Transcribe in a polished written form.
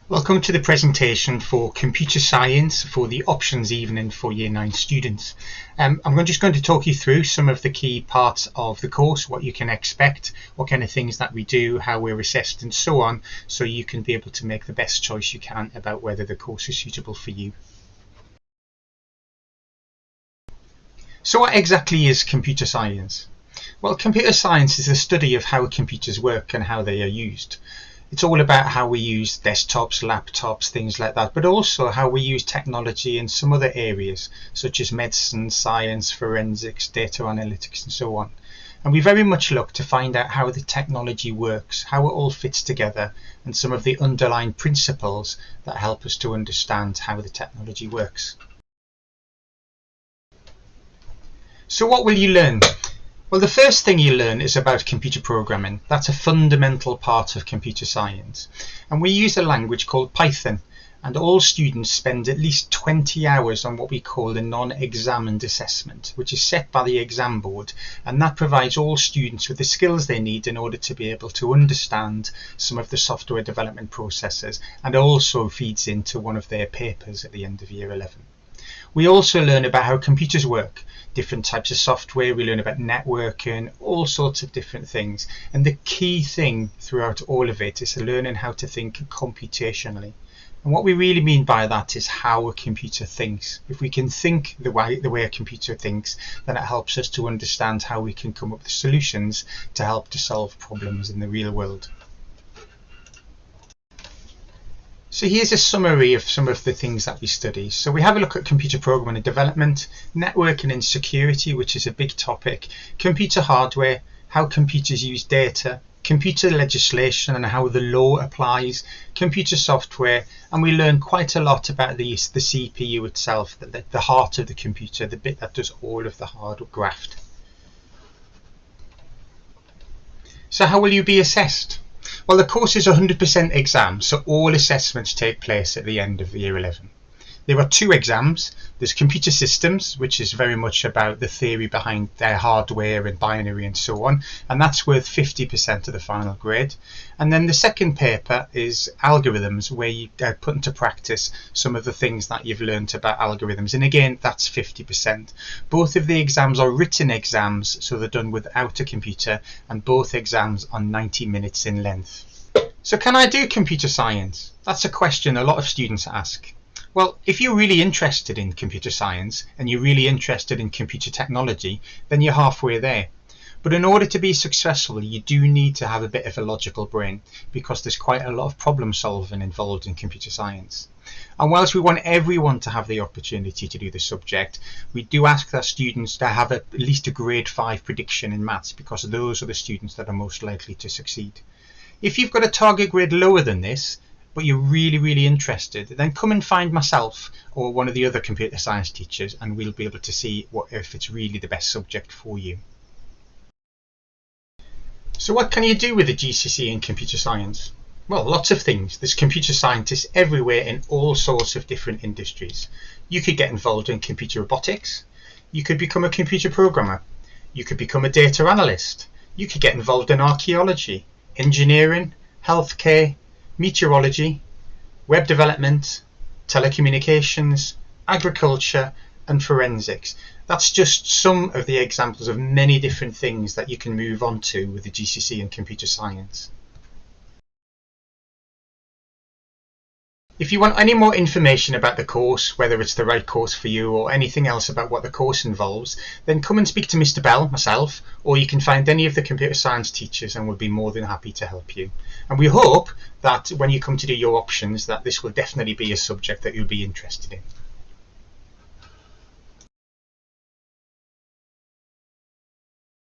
Welcome to the presentation for Computer Science for the Options Evening for Year 9 students. I'm just going to talk you through some of the key parts of the course, what you can expect, what kind of things that we do, how we're assessed and so on, so you can be able to make the best choice you can about whether the course is suitable for you. So what exactly is computer science? Well, computer science is the study of how computers work and how they are used. It's all about how we use desktops, laptops, things like that, but also how we use technology in some other areas, such as medicine, science, forensics, data analytics, and so on. And we very much look to find out how the technology works, how it all fits together, and some of the underlying principles that help us to understand how the technology works. So what will you learn? Well, the first thing you learn is about computer programming. That's a fundamental part of computer science. And we use a language called Python. And all students spend at least 20 hours on what we call a non-examined assessment, which is set by the exam board. And that provides all students with the skills they need in order to be able to understand some of the software development processes, and also feeds into one of their papers at the end of year 11. We also learn about how computers work, different types of software, we learn about networking, all sorts of different things. And the key thing throughout all of it is learning how to think computationally. And what we really mean by that is how a computer thinks. If we can think the way a computer thinks, then it helps us to understand how we can come up with solutions to help to solve problems in the real world. So here's a summary of some of the things that we study. So we have a look at computer programming and development, networking and security, which is a big topic, computer hardware, how computers use data, computer legislation and how the law applies, computer software, and we learn quite a lot about the CPU itself, the heart of the computer, the bit that does all of the hard graft. So how will you be assessed? Well, the course is 100% exam, so all assessments take place at the end of year 11. There are two exams. There's computer systems, which is very much about the theory behind their hardware and binary and so on, and that's worth 50% of the final grade. And then the second paper is algorithms, where you put into practice some of the things that you've learned about algorithms, and again that's 50%. Both of the exams are written exams, so they're done without a computer, and both exams are 90 minutes in length. So can I do computer science? That's a question a lot of students ask. Well, if you're really interested in computer science and you're really interested in computer technology, then you're halfway there. But in order to be successful, you do need to have a bit of a logical brain, because there's quite a lot of problem solving involved in computer science. And whilst we want everyone to have the opportunity to do the subject, we do ask that students to have at least a grade 5 prediction in maths, because those are the students that are most likely to succeed. If you've got a target grade lower than this, but you're really interested, then come and find myself or one of the other computer science teachers, and we'll be able to see if it's really the best subject for you. So what can you do with a GCSE in computer science? Well, lots of things. There's computer scientists everywhere in all sorts of different industries. You could get involved in computer robotics. You could become a computer programmer. You could become a data analyst. You could get involved in archaeology, engineering, healthcare, meteorology, web development, telecommunications, agriculture, and forensics. That's just some of the examples of many different things that you can move on to with the GCSE in computer science. If you want any more information about the course, whether it's the right course for you or anything else about what the course involves, then come and speak to Mr. Bell, myself, or you can find any of the computer science teachers, and we'll be more than happy to help you. And we hope that when you come to do your options, that this will definitely be a subject that you'll be interested in.